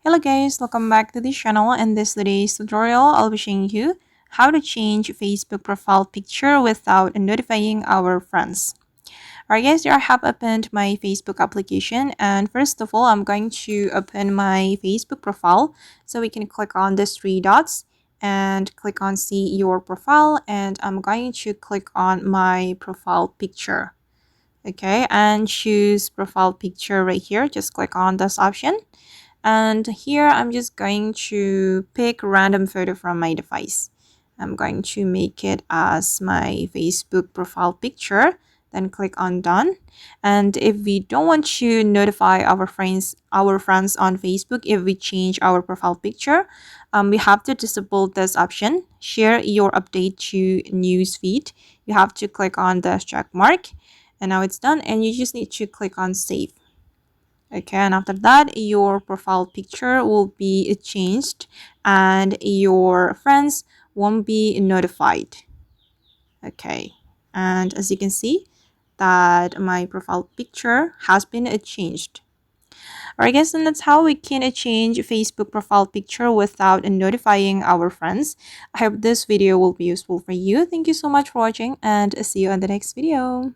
Hello guys, welcome back to this channel. In this today's tutorial, I'll be showing you how to change Facebook profile picture without notifying our friends. Alright guys, here I have opened my Facebook application, and first of all, I'm going to open my Facebook profile. So we can click on these three dots and click on see your profile, and I'm going to click on my profile picture. Okay, and choose profile picture right here. Just click on this option. And here I'm just going to pick random photo from my device. I'm going to make it as my Facebook profile picture. Then click on done. And if we don't want to notify our friends on Facebook if we change our profile picture, we have to disable this option. Share your update to newsfeed. You have to click on the check mark. And now it's done. And you just need to click on save. Okay, and after that your profile picture will be changed and your friends won't be notified. Okay, and as you can see that my profile picture has been changed. Alright guys, and that's how we can change Facebook profile picture without notifying our friends. I hope this video will be useful for you. Thank you so much for watching, and see you on the next video.